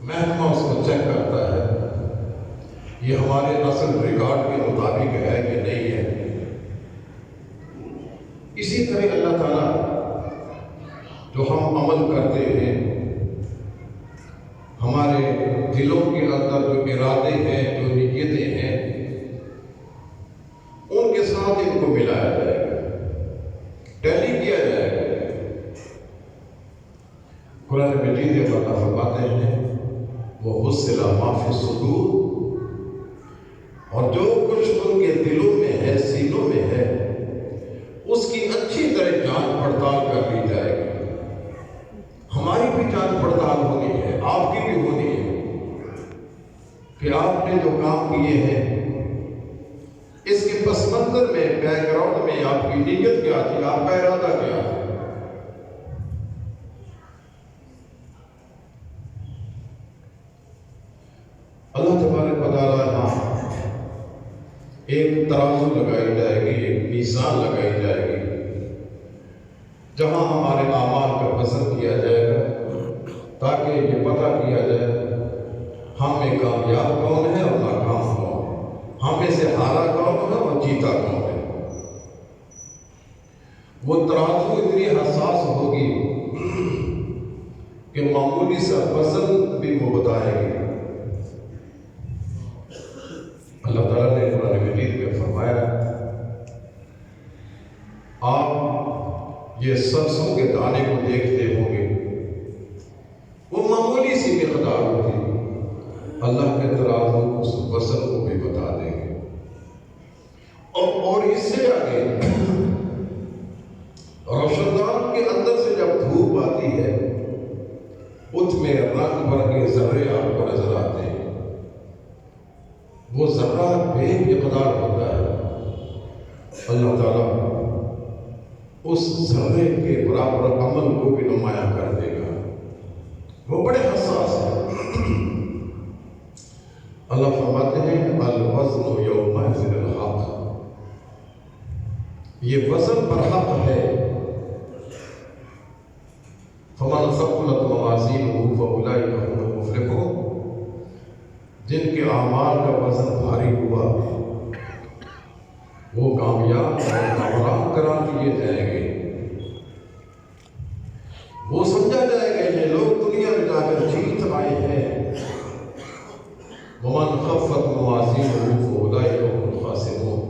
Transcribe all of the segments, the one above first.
محکمہ اس کو چیک کرتا ہے یہ ہمارے اصل ریکارڈ کے مطابق ہے کہ نہیں ہے۔ اسی طرح اللہ تعالیٰ جو ہم عمل کرتے ہیں، ہمارے دلوں کے اندر جو ارادے ہیں، جو نیتیں ہیں، ان کے ساتھ ان کو ملایا جائے گا، ٹیلی کیا جائے گا۔ قرآن مجید میں اللہ فرماتے ہیں وَحُصِّلَ مَا فِي الصُّدُورِ، اور جو کچھ ان کے دلوں میں ہے، سینوں میں ہے، اس کی اچھی طرح جانچ پڑتال کر لی جائے گی۔ ہماری بھی جانچ پڑتال ہونی ہے، آپ کی بھی ہونی ہے کہ آپ نے جو کام کیے ہیں اس کے پس منظر میں، بیک گراؤنڈ میں آپ کی نیت کیا تھی، آپ کا ارادہ کیا تھا۔ اللہ تبارک و تعالیٰ یہاں ایک ترازو لگائی جائے گی، ایک میزان لگائی جائے گی، جہاں ہمارے اعمال کا وزن کیا جائے گا، تاکہ یہ پتہ کیا جائے ہم میں کامیاب کون ہے اور ناکام کون ہے، ہم میں سے ہارا کون ہے اور جیتا کون ہے۔ وہ ترازو اتنی حساس ہوگی کہ معمولی سا وزن بھی وہ بتائے گی۔ اللہ تعالیٰ نے قرآن مجید میں فرمایا آپ یہ سرسوں کے دانے کو دیکھتے ہوں گے، وہ معمولی سی مقدار ہوتی، اللہ کے ترازو اس وزن کو بھی بتا دیں گے۔ اور اس سے آگے روشندان کے اندر سے جب دھوپ آتی ہے، اس میں رنگ برنگے ذرے آپ کو نظر آتے ہیں۔ وہ ذرہ بے مقدار ہوتا ہے، اللہ تعالیٰ اس ذرے کے برابر عمل کو بھی نمایاں کر دے گا۔ وہ بڑے حساس ہیں۔ اللہ فرماتے ہیں الوزن یومئذ الحق، یہ وزن برحق ہے۔ فمن ثقلت موازینہ فاولئک هم المفلحون، جن کے اعمال کا وزن بھاری ہوا وہ کامیاب اور کامران قرار دیے جائیں گے۔ وہ سمجھا جائے گا یہ لوگ دنیا میں جا کر جیت آئے ہیں۔ ومن خفت موازینہ فاولئک هم الخاسرون،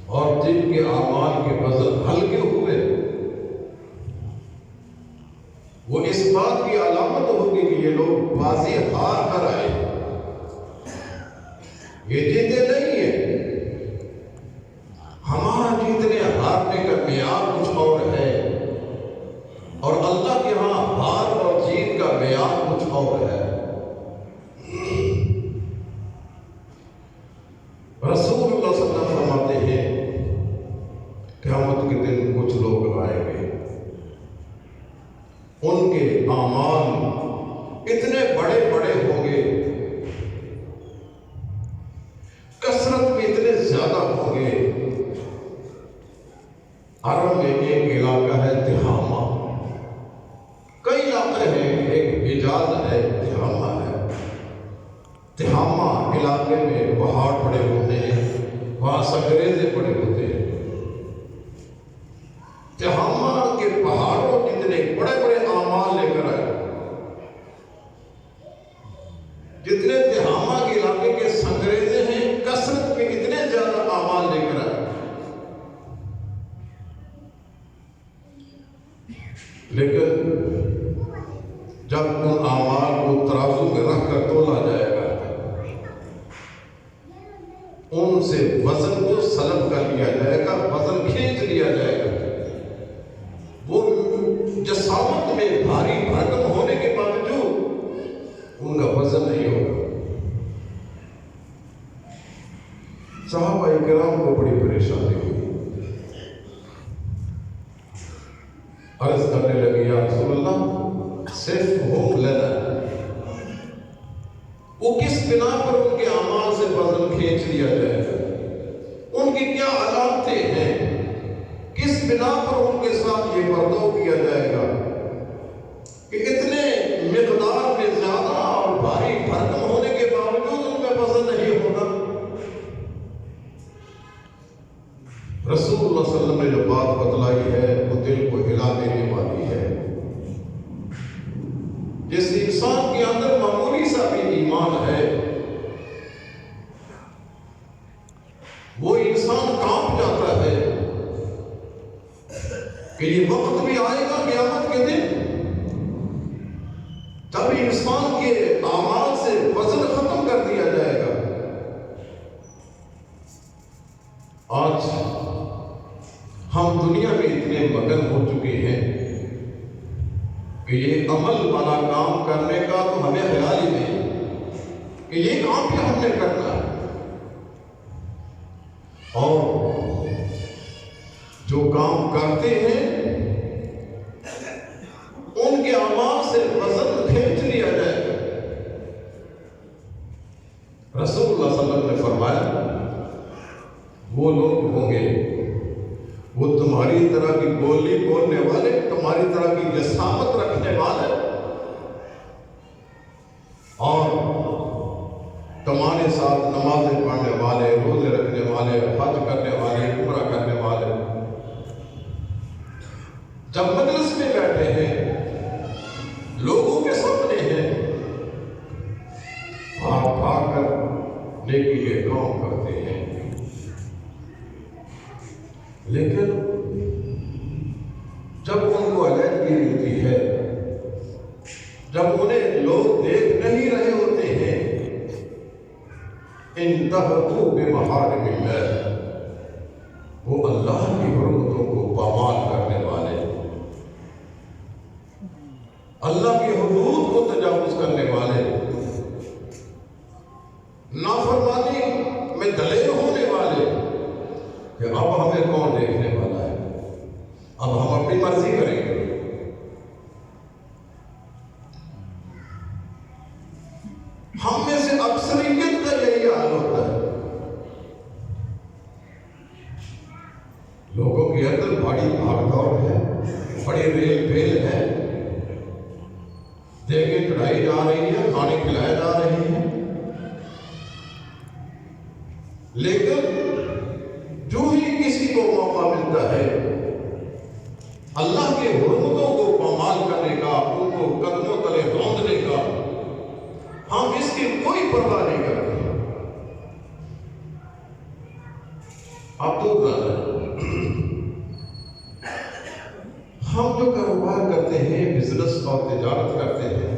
اور جن کے اعمال کے وزن ہلکے ہوئے وہ اس بات کی علامت ہوگی کہ یہ لوگ بازی ہار کر آئے، یہ جیتے نہیں ہیں۔ ہمارا جیتنے ہارنے کا معیار کچھ اور ہے، اور اللہ کے ہاں ہار اور جیت کا معیار کچھ اور ہے۔ رسول اللہ صلی اللہ علیہ وسلم فرماتے ہیں قیامت کے دن کچھ لوگ آئیں گے، ان کے اعمال اتنے بڑے بڑے ہوں گے، کثرت میں اتنے زیادہ ہوں گے۔ عرب میں ایک علاقہ ہے تہامہ، کئی علاقے ہیں، ایک حجاز ہے، تہامہ ہے۔ تہامہ علاقے میں پہاڑ بڑے ہوتے ہیں، وہاں سنگریزے بڑے ہوتے ہیں۔ تہامہ کے پہاڑوں جتنے بڑے بڑے اعمال لے کر آئے، جتنے تہامہ کے علاقے کے سنگریزے ہیں، کثرت کے اتنے زیادہ اعمال لے کر آئے، لیکن جب ان اعمال کو ترازو میں رکھ کر تولا جائے گا، ان سے وزن کو سلب کر لیا جائے گا، وزن کھینچ لیا جائے گا۔ وہ جسامت میں بھاری بھرکم ہونے کے باوجود ان کا وزن نہیں ہوگا۔ صحابہ کرام کو بڑی پریشانی ہوئی، عرض کرنے لگے یا رسول اللہ صرف ہم لنا، وہ کس بنا پر ان کے اعمال سے وزن کھینچ لیا جائے گا، ان کی کیا علامتیں ہیں، کس بنا پر ان کے ساتھ یہ برتاؤ کیا جائے گا کہ اتنے مقدار میں زیادہ اور انسان کے اندر معمولی سا بھی ایمان ہے وہ انسان کانپ جاتا ہے کہ یہ وقت بھی آئے گا قیامت کے دن جب انسان کے اعمال سے وزن ختم کر دیا جائے گا۔ آج ہم دنیا میں اتنے مگن ہو چکے ہیں کہ یہ عمل والا کام کرنے کا تو ہمیں خیال ہی نہیں کہ یہ کام بھی ہم نے کرنا ہے، اور جو کام کرتے ہیں ان کے اعمال سے وزن کھینچ لیا جائے گا۔ رسول اللہ صلی اللہ علیہ وسلم نے فرمایا وہ لوگ ہوں گے وہ تمہاری طرح کی بولی بولنے والے، تمہاری طرح کی جسامت رکھنے والے اور تمہارے ساتھ نمازیں پڑھنے والے، روزے رکھنے والے، حج کرنے والے، عمرہ کرنے والے جب مجلس میں بیٹھے ہیں، لوگوں کے سامنے ہیں، بھاگ کر نیکی کے کام کرتے ہیں، لیکن جب ان کو علیحدگی ملتی ہے، جب انہیں لوگ دیکھ نہیں رہے ہوتے ہیں، انتہوا بمحارم اللہ، وہ اللہ کی حرمتوں کو پامال کرنے والے، اللہ کی حدود کو تجاوز کرنے والے، نافرمانی میں دلیر ہونے والے کہ اب ہمیں کون دیکھنے والا ہے، اب ہم اپنی مرضی کریں گے۔ ہم میں سے اکثریت کا یہی حال ہوتا ہے، لوگوں کے اندر بڑی بھاگ دوڑ ہے، بڑی ریل پیل ہے، دیگیں چڑھائی جا رہی ہے، کھانے کھلائے جا رہے ہیں، لیکن جو ہی کسی کو موقع ملتا ہے اللہ کے حرمتوں کو پامال کرنے کا، ان کو قدموں تلے روندنے کا، ہم اس کی کوئی پرواہ نہیں کرتے۔ اب تو ہم جو کاروبار کرتے ہیں، بزنس اور تجارت کرتے ہیں،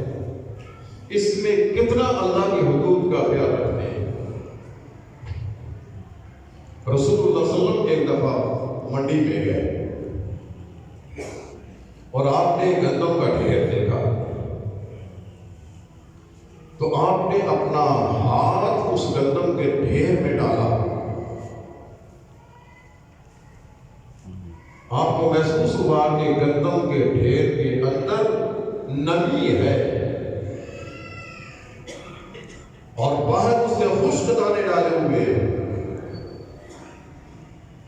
اس میں کتنا اللہ کی حدود کا خیال رکھتے ہیں۔ رسول اللہ صلی اللہ علیہ وسلم ایک دفعہ منڈی میں گئے اور آپ نے گندم کا ڈھیر دیکھا تو آپ نے اپنا ہاتھ اس گندم کے ڈھیر میں ڈالا، آپ کو محسوس ہوا کہ گندم کے ڈھیر کے اندر نمی ہے اور باہر اس نے خشک دانے ڈالے ہوئے۔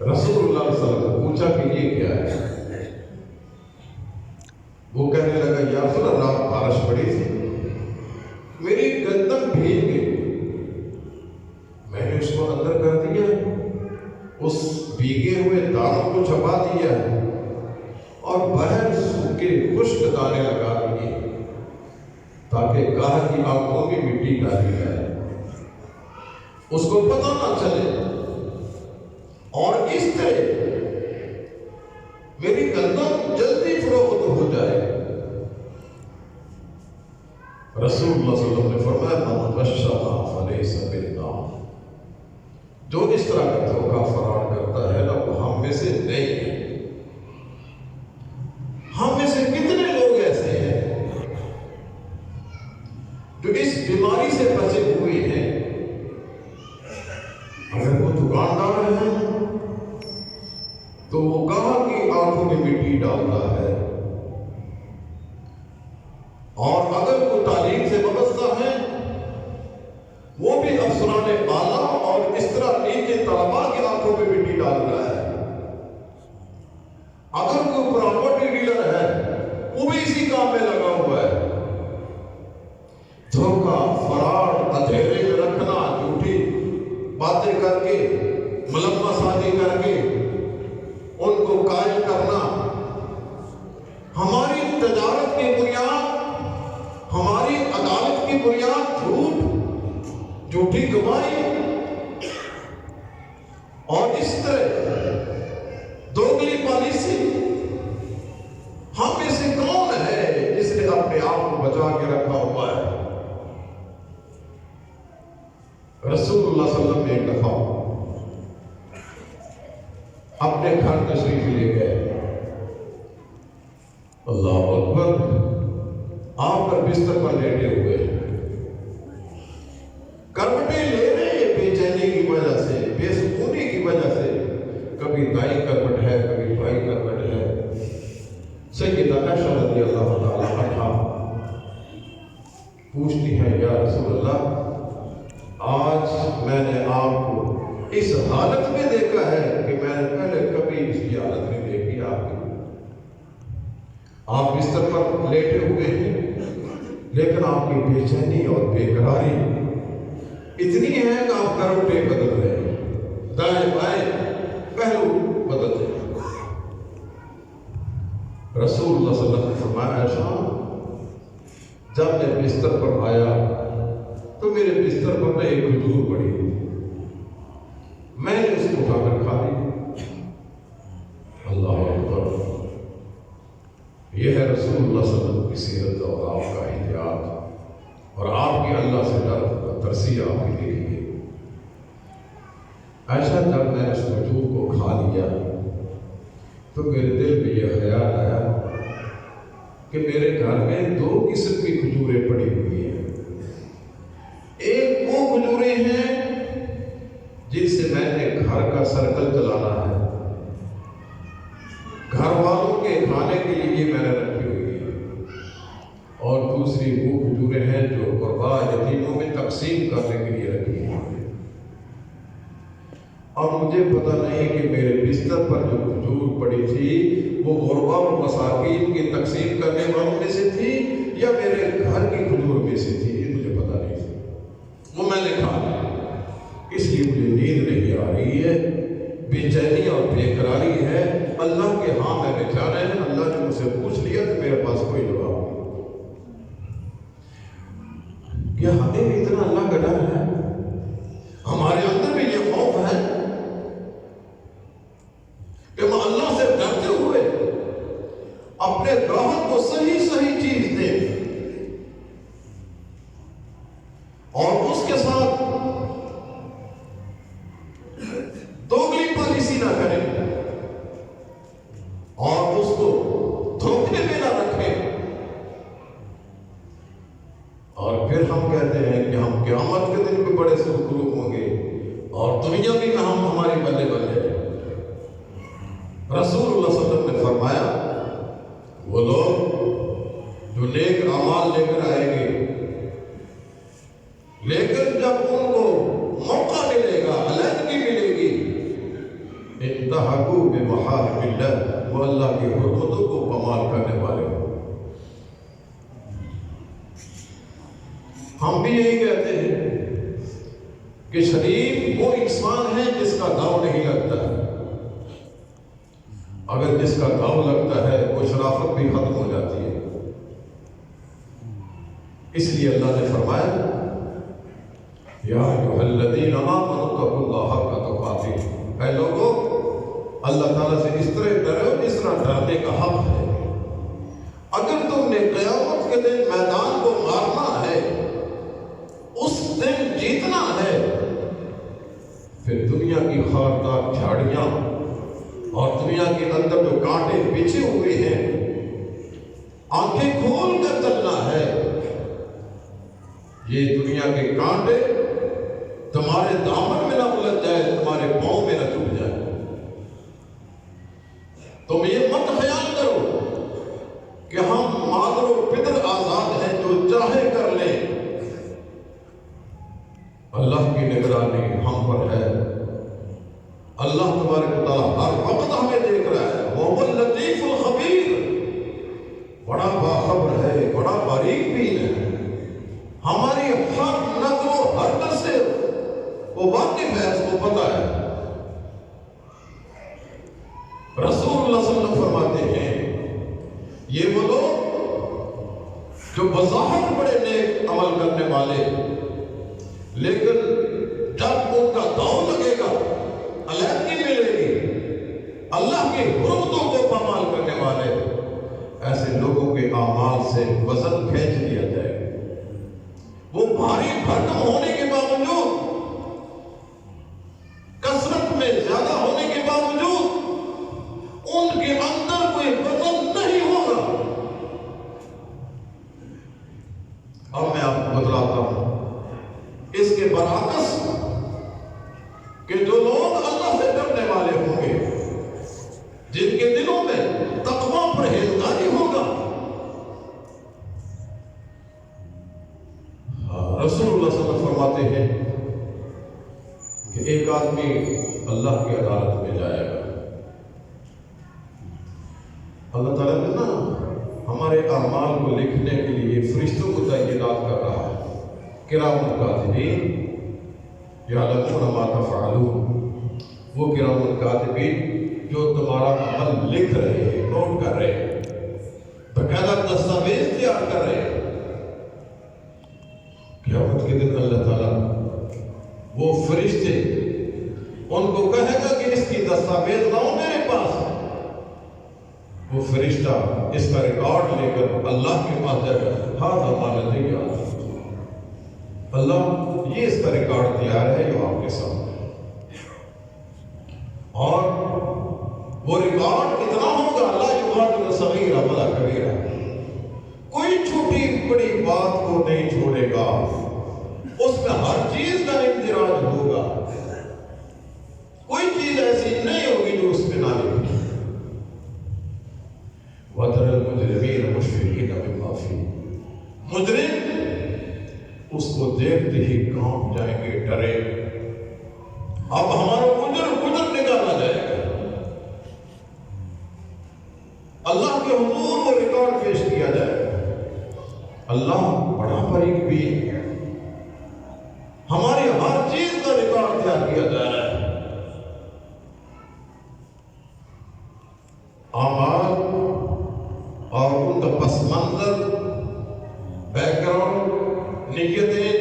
رسول اللہ صلی اللہ علیہ وسلم نے پوچھا کہ یہ کیا ہے؟ وہ کہنے لگا یا رسول اللہ رات بارش پڑی تھی، میری گندم بھیگ گئی، میں نے اس کو اندر کر دیا، اس بھیگے ہوئے دانوں کو چھپا دیا اور باہر سوکھے خشک دانے لگا دیے تاکہ گاہک کی آنکھوں میں مٹی ڈالی جائے، اس کو پتہ نہ چلے، اور اس طرح میری گندم جلدی فروخت ہو جائے۔ رسول اللہ صلی اللہ علیہ وسلم نے فرمایا من غشنا فلیس منا، جو اس طرح کا دھوکہ فراڈ کرتا ہے نا وہ ہم میں سے نہیں ہے۔ ہم میں سے کتنے لوگ ایسے ہیں جو اس بیماری سے بچے ہوئے ہیں؟ اگر وہ دکاندار ہے تو وہ گاہک کی آنکھوں میں مٹی ڈالتا ہے، اور اگر وہ تعلیم سے وابستہ ہے وہ بھی افسران اعلیٰ اور اس طرح نیچے طلباء کی آنکھوں میں مٹی ڈال رہا ہے، اگر کوئی پراپرٹی ڈیلر ہے وہ بھی اسی کام میں لگا ہوا ہے۔ دھوکہ، فراڈ، اندھیرے میں رکھنا، جھوٹی باتیں کر کے، ملمہ سازی کر کے ان کو قائل کرنا، ہماری تجارت کی بنیاد، ہماری عدالت کی بنیاد جھوٹ، جھوٹی گواہی اور اس طرح دوگلی پالیسی۔ ہم میں سے کون ہے جس نے اپنے آپ کو بچا کے رکھا ہوا ہے؟ رسول اللہ صلی اللہ علیہ وسلم نے ایک دفعہ اپنے گھر تشریف لے گئے، اللہ اکبر، آپ پر بستر پر لیٹے ہوئے، کروٹیں لے رہے ہیں بے چینی کی وجہ سے، بے سکونی کی وجہ سے، کبھی دائیں کروٹ ہے کبھی بائیں کروٹ ہے۔ سیدہ عائشہ رضی اللہ تعالی عنہا پوچھتی ہیں، یا رسول اللہ، آج میں نے آپ کو اس حالت میں دیکھا ہے کہ میں نے پہلے کبھی اس کی حالت نہیں دیکھی آپ کی۔ آپ بستر پر لیٹے ہوئے ہیں لیکن آپ کی بے چینی اور بے قراری اتنی ہے کہ آپ کروٹیں بدل رہے ہیں، دائیں بائیں پہلو بدل رہے ہیں۔ رسول اللہ صلی اللہ علیہ وسلم نے فرمایا، عائشہ، جب میں بستر پر آیا تو میرے بستر پر میں ایک کھجور پڑی، میں نے اس کو اٹھا کر کھا لی۔ اللہ اکبر، یہ ہے رسول اللہ صلی اللہ علیہ وسلم کی سیرت اور آپ کا احتیاط اور آپ کی اللہ سے ڈر ترسی آپ کی دیکھیے۔ ایسا جب میں اس کھجور کو کھا لیا تو میرے دل میں یہ خیال آیا کہ میرے گھر میں دو قسم کی کھجوریں پڑی ہوئی ہیں۔ ایک وہ کھجوریں ہیں جن سے میں نے گھر کا سرکل چلانا ہے، گھر والوں کے کھانے کے لیے میں نے رکھی ہوئی ہے، اور دوسری وہ کھجوریں ہیں جو غربا یتیموں میں تقسیم کرنے کے لیے رکھی ہیں۔ اب مجھے پتہ نہیں کہ میرے بستر پر جو کھجور پڑی تھی وہ غربا و مساکین کی تقسیم کرنے والوں میں سے تھی یا میرے گھر کی کھجور میں سے تھی، یہ مجھے پتہ نہیں تھی۔ وہ میں نے کھا لیا، اس لیے مجھے نیند نہیں آ رہی ہے، بے چینی اور بے قراری ہے۔ اللہ کے ہاں میں نے جانا ہے، اللہ نے مجھ سے پوچھ لیا تو میرے پاس کوئی جواب نہیں۔ کیا ہمیں بھی اتنا اللہ کا ڈر ہے؟ ہمارے اندر بھی یہ خوف ہے کہ ہم اللہ سے ڈرتے ہوئے اپنے گاہک کو صحیح صحیح چیز دیں اور اس کے ساتھ دوگلی پالیسی نہ کریں اور اس کو دھوکے میں نہ رکھیں، اور پھر ہم کہتے ہیں کہ ہم قیامت کے دن بھی بڑے سرخروش ہوں گے اور دنیا بھی میں ہماری بلے بلے۔ رسول اللہ صلی اللہ علیہ وسلم نے فرمایا، وہ لوگ جو نیک اعمال لے کر آئیں گے لیکن جب ان کو موقع ملے گا، علیحدگی ملے گی، انتہکوا بمحارم اللہ، وہ اللہ کی حرمتوں کو پامال کرنے والے ہوں۔ ہم بھی یہی کہتے ہیں کہ شریف وہ انسان ہے جس کا داؤ نہیں لگتا ہے، اگر جس کا داؤ لگتا ہے وہ شرافت بھی ختم ہو جاتی ہے۔ اس لیے اللہ نے فرمایا، یا ایھا الذین آمنوا اتقوا اللہ حق تقاتہ، اے لوگو اللہ تعالیٰ سے اس طرح ڈرو جس طرح ڈرنے کا حق ہے۔ اگر تم نے قیامت کے دن میدان کو مارنا ہے، اس دن جیتنا ہے، پھر دنیا کی خاردار جھاڑیاں اور دنیا کے اندر جو کانٹے بچھے ہوئے ہیں، آنکھیں کھول کر چلنا ہے۔ یہ دنیا کے کانٹے تمہارے دامن میں نہ الجھ جائے، تمہارے پاؤں میں نہ چبھ جائے۔ تم یہ مت خیال کرو کہ ہم مادر و پدر آزاد ہیں، جو چاہے کر لیں۔ اللہ کی نگرانی ہم پر ہے، اللہ تبارک و تعالیٰ ہر وقت ہمیں دیکھ رہا ہے۔ وَهُوَ اللَّطِيفُ الْخَبِيرُ، بڑا باخبر ہے، بڑا باریک بین ہے، ہماری ہر نظر و حرکت سے وہ واقف ہے، اس کو پتہ ہے۔ رسول اللہ صلی اللہ علیہ وسلم فرماتے ہیں، یہ وہ لوگ جو بظاہر بڑے نیک عمل کرنے والے، لیکن جب ان کا داؤ لگے گا، علیحدگی ملے گی، اللہ کی حرمتوں کو پامال کرنے والے، ایسے لوگوں کے اعمال سے وزن کھینچ لیا جائے گا۔ وہ بھاری بھرکم ہونے کے باوجود، کثرت میں زیادہ ہونے کے باوجود، ان کے اندر کوئی وزن نہیں ہوگا۔ اب میں آپ کو بتلاتا ہوں اس کے برعکس کہ جو لوگ اللہ سے ڈرنے والے ہوں گے، جن کے دلوں میں تقویٰ پرہیزگاری ہوگا، رسول اللہ صلی اللہ علیہ وسلم فرماتے ہیں کہ ایک آدمی اللہ کی عدالت میں جائے گا، اللہ تعالیٰ نے نا ہمارے اعمال کو لکھنے کے لیے فرشتوں کو تعینات کر رہا ہے، کرام الکاتبین یعلمون ما تفعلون، وہ کرام الکاتبین جو تمہارا عمل لکھ رہے ہیں، نوٹ کر رہے ہیں، باقاعدہ دستاویز تیار کر رہے ہیں۔ قیامت کے دن اللہ تعالیٰ وہ فرشتے ان کو کہے گا کہ اس کی دستاویز لاؤ میرے پاس۔ وہ فرشتہ اس کا ریکارڈ لے کر اللہ کے پاس جائے گا، ہاتھ ہمارا دے گا، اللہ یہ اس کا ریکارڈ تیار ہے جو آپ کے سامنے، اور وہ ریکارڈ اتنا ہوگا لا یغادر صغیرہ ولا کبیرہ، کوئی چھوٹی بڑی بات کو نہیں چھوڑے گا، اس میں ہر چیز کا اندراج ہوگا، کوئی چیز ایسی نہیں ہوگی جو اس میں نہ لکھی۔ وَتَرَى الْمُجْرِمِينَ مُشْفِقِينَ مِمَّا فِيهِ، مجرم اس کو دیکھتے ہی کانپ جائیں گے، ڈرے، اب ہمارا گجر نکالا جائے گا، اللہ کے حضور وہ ریکارڈ پیش کیا جائے گا۔ اللہ بڑا باریک بھی ہے، ہماری ہر چیز کا ریکارڈ تیار کیا جا رہا ہے۔ اعمال اور ان کا پس منظر، بیک گراؤنڈ، نیتیں،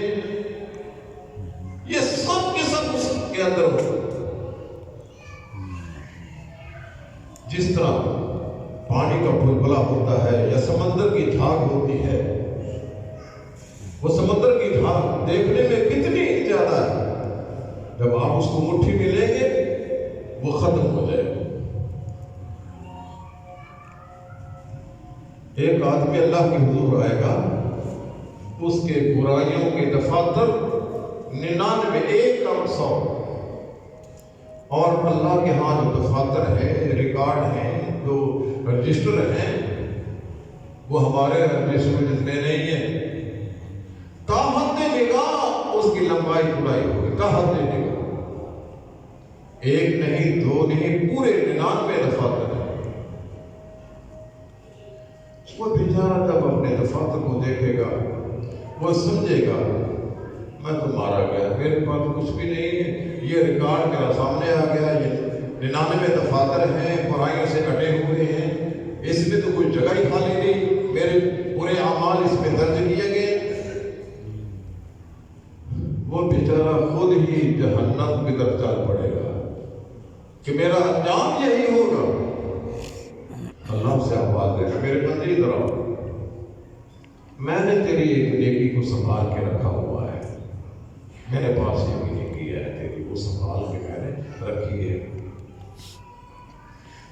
یہ سب کے سب اس کے اندر ہو۔ جس طرح پانی کا بلبلہ ہوتا ہے یا سمندر کی دھاگ ہوتی ہے، وہ سمندر کی دھاگ دیکھنے میں کتنی زیادہ ہے، جب آپ اس کو مٹھی میں لیں گے وہ ختم ہو جائے گا۔ ایک آدمی اللہ کے حضور آئے گا، اس کے برائیوں کے دفاتر 99 اور اللہ کے ہاں جو دفاتر ہیں، ریکارڈ ہیں، جو رجسٹر ہیں، وہ ہمارے رجسٹر جتنے نہیں ہیں، تاحد نگاہ اس کی لمبائی چوڑائی ہوگی، تاحد نگاہ، ایک نہیں، دو نہیں، پورے 99 دفاتر ہیں۔ وہ بیچارہ جب اپنے دفاتر کو دیکھے گا، وہ سمجھے گا میں تو مارا گیا، میرے پاس کچھ بھی نہیں ہے، یہ ریکارڈ میرا سامنے آ گیا، یہ 99 دفاتر ہیں، برائیوں سے کٹے ہوئے ہیں، اس میں تو کوئی جگہ ہی خالی نہیں، میرے پورے اعمال اس میں درج کیے گئے۔ وہ بیچارہ خود ہی جہنم کی طرف چل پڑے گا کہ میرا انجام یہی ہوگا۔ اللہ سے آواز دے گا، میرے بندے ادھر آؤ، میں نے تیری ایک نیکی کو سنبھال کے رکھا ہوا ہے، میرے پاس یہ نیکی ہے تیری، وہ سنبھال کے میں نے رکھی ہے۔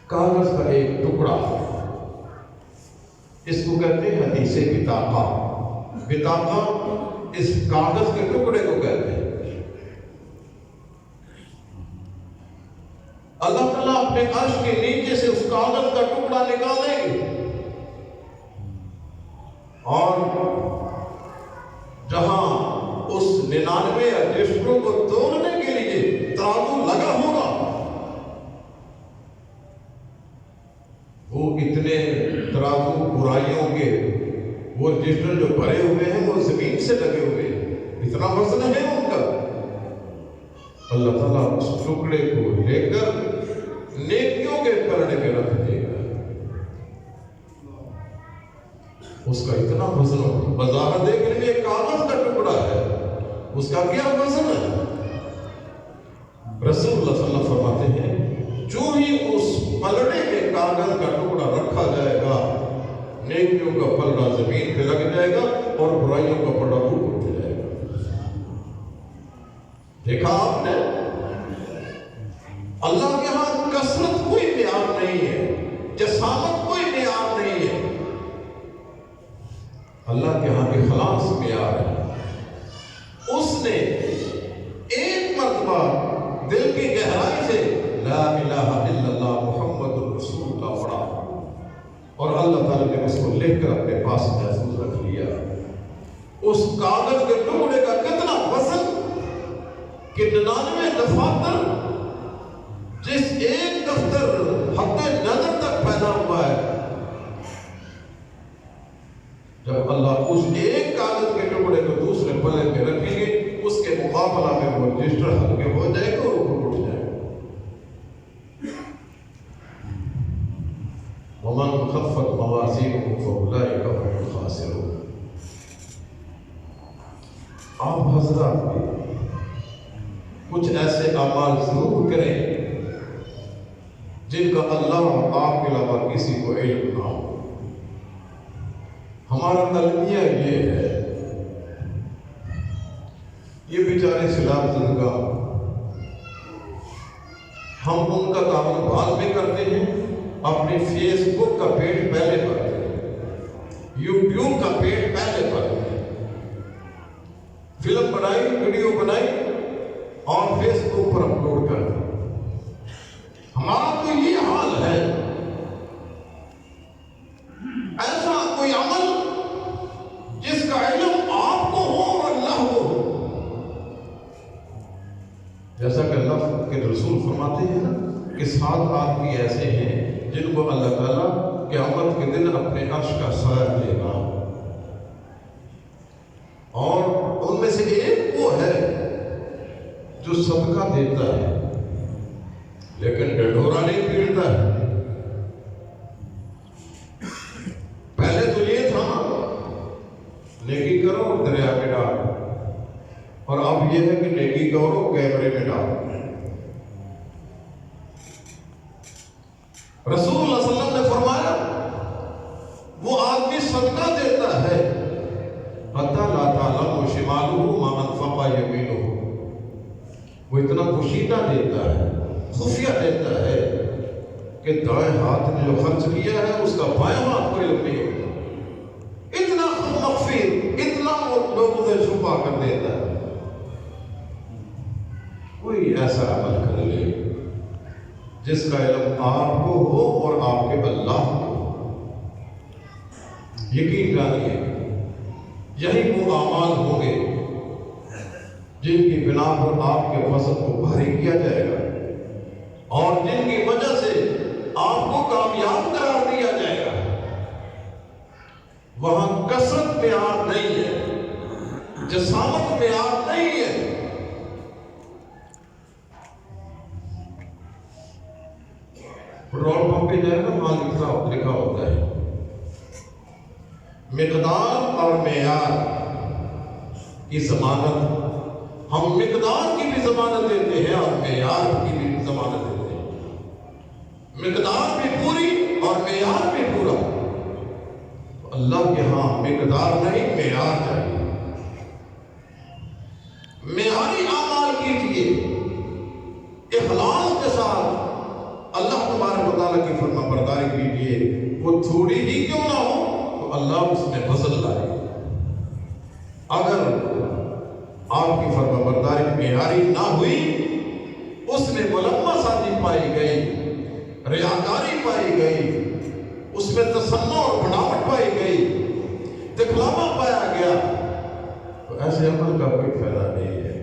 کاغذ کا ایک ٹکڑا، اس کو کہتے ہیں حدیث بطاقہ، بطاقہ اس کاغذ کے ٹکڑے کو کہتے ہیں۔ اللہ تعالیٰ اپنے عرش کے نیچے سے اس کاغذ کا ٹکڑا نکالیں گے، اور جہاں اس 99 رجسٹروں کو توڑنے کے لیے ترازو لگا ہوگا، وہ اتنے ترازو برائیوں کے وہ رجسٹر جو بھرے ہوئے ہیں وہ زمین سے لگے ہوئے ہیں، اتنا وزن ہے ان کا۔ اللہ تعالیٰ اس ٹکڑے کو لے کر نیکیوں کے پلڑے میں رکھ دے گا، اس کا اتنا وزن ہوگا. بظاہر دیکھنے میں ایک کاغذ کا ٹکڑا ہے، اس کا کیا وزن ہے؟ رسول اللہ صلی اللہ علیہ وسلم فرماتے ہیں جو ہی اس پلڑے میں کاغذ کا ٹکڑا رکھا جائے گا، نیکیوں کا پلڑا زمین پہ لگ جائے گا اور برائیوں کا پلڑا اوپر اٹھ جائے گا. دیکھا آپ نے، اللہ کے ہاں کثرت کوئی معیار نہیں ہے، جسامت کوئی معیار نہیں ہے. اللہ کے ہاں اخلاص معیار ہے. اس نے ایک مرتبہ دل کی گہرائی سے لا الہ الا اللہ محمد رسول اللہ پڑھا اور اللہ تعالیٰ نے اس کو لکھ کر اپنے پاس محفوظ رکھ لیا. اس کاغذ کے ٹکڑے کا کتنا وزن کہ 99 دفاتر، جس ایک دفتر حد نظر تک پیدا ہوا ہے، جب اللہ اس ایک کاغذ کے ٹکڑے کو دوسرے پلے میں رکھیں گے، اس کے مقابلہ میں وہ رجسٹر ہلکے ہو جائے گا اور اوپر اٹھ جائے گا. وَمَنْ خَفَّتْ مَوَازِينُهُ فَأُولَٰئِكَ هُمُ الْخَاسِرُونَ. آپ حضرات بھی کچھ ایسے اعمال ضرور کریں جن کا اللہ اور آپ کے علاوہ کسی کو علم نہ ہو. ہمارا المیہ یہ ہے، یہ بیچارے سیلاب زدگاہ، ہم ان کا تعاون بعد میں کرتے ہیں، اپنے فیس بک کا پیج پہلے بھرتے ہیں، یوٹیوب کا پیج پہلے بھرتے ہیں، فلم بنائی، ویڈیو بنائی اور فیس بک پر اپلوڈ کر دیں. ہمارا تو یہ حال ہے. ایسا کوئی عمل جس کا علم آپ کو ہو اور اللہ کو ہو، جیسا کہ اللہ کے رسول فرماتے ہیں نا کہ 7 آدمی ایسے ہیں جن کو اللہ تعالیٰ قیامت کے دن اپنے عرش کا سایہ دے گا، اور ان میں سے ایک وہ ہے جو صدقہ دیتا ہے لیکن ڈنڈورا نہیں پیٹتا ہے. پہلے تو یہ تھا نیکی کرو اور دریا میں ڈال، اور اب یہ ہے کہ نیکی کرو کیمرے میں ڈال. رسول اللہ صلی اللہ علیہ وسلم نے فرمایا وہ آدمی صدقہ دیتا ہے حتی لا تعلم شمالہ ما انفق یمینہ، وہ اتنا پوشیدہ دیتا ہے، خفیہ دیتا ہے کہ دائیں ہاتھ نے جو خرچ کیا ہے اس کا بائیں ہاتھ کو علم نہیں ہوتا. اتنا خود مخفی، اتنا وہ لوگوں سے چھپا کر دیتا ہے. کوئی ایسا عمل کر لے جس کا علم آپ کو ہو اور آپ کے اللہ کو ہو. یقین جانیے یہی وہ اعمال ہوں گے جن کی بنا پر آپ کے وزن کو بھاری کیا جائے گا اور جن کی وجہ سے آپ کو کامیاب قرار دیا جائے گا. وہاں کثرت معیار نہیں ہے، جسامت معیار نہیں ہے. پیٹرول پمپ پہ جائے نا وہاں لکھا ہوتا ہے مقدار اور معیار کی ضمانت. ہم مقدار کی بھی ضمانت دیتے ہیں اور معیار کی بھی ضمانت دیتے ہیں. مقدار بھی پوری اور معیار بھی پورا. اللہ کے ہاں مقدار نہیں، معیار چاہیے. معیاری اعمال کیجیے اخلاص کے ساتھ، اللہ تبارک و تعالیٰ کی فرما برداری کیجیے. وہ تھوڑی ہی کیوں نہ ہو تو اللہ اس میں فضل لائے. اگر آپ کی فرما برداری معیاری نہ ہوئی، اس میں ملمہ سازی پائی گئی، ریاکاری پائی گئی، اس میں تصنع اور بناوٹ پائی گئی، دکھلاوا پایا گیا، تو ایسے عمل کا کوئی فائدہ نہیں ہے.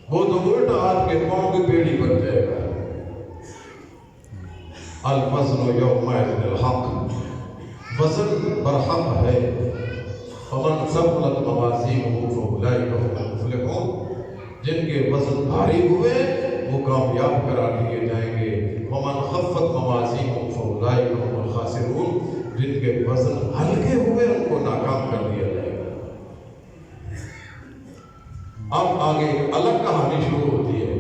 وہ تو الٹا آپ کے پاؤں کی بیڑی بن جائے گا. الوزن یومئذ الحق، وزن برحق ہے. فمن ثقلت موازینہ فاولئک هم المفلحون، جن کے وزن بھاری ہوئے وہ کامیاب قرار دیے جائیں گے. ومن خفت موازینہ فاولئک هم الخاسرون، جن کے وزن ہلکے ہوئے ان کو ناکام کر دیا جائے گا۔ اب آگے ایک الگ کہانی شروع ہوتی ہے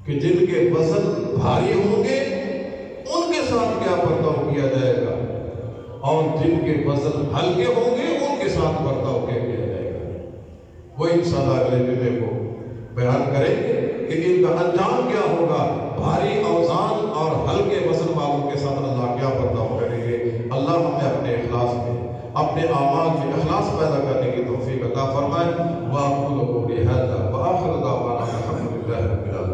کہ جن کے وزن بھاری ہوں گے ان کے ساتھ کیا برتاؤ کیا جائے گا، اور جن کے وزن ہلکے ہوں گے ان کے ساتھ برتاؤ کیا جائے گا۔ وہ انشاءاللہ اگلے جمعے کو بیان کریں گے کہ ان کا انجام کیا ہوگا، بھاری اوزان اور ہلکے وزن والوں کے ساتھ اللہ کیا برتاؤ کریں گے۔ اللہ ہمیں اپنے اخلاص میں، اپنے اعمال میں اخلاص پیدا کرنے کی توفیق عطا فرمائے۔ وَأَقُولُ قَوْلِي هَذَا وَآخِرُ دَعْوَانَا الْحَمْدُ لِلَّهِ رَبِّ العالمين۔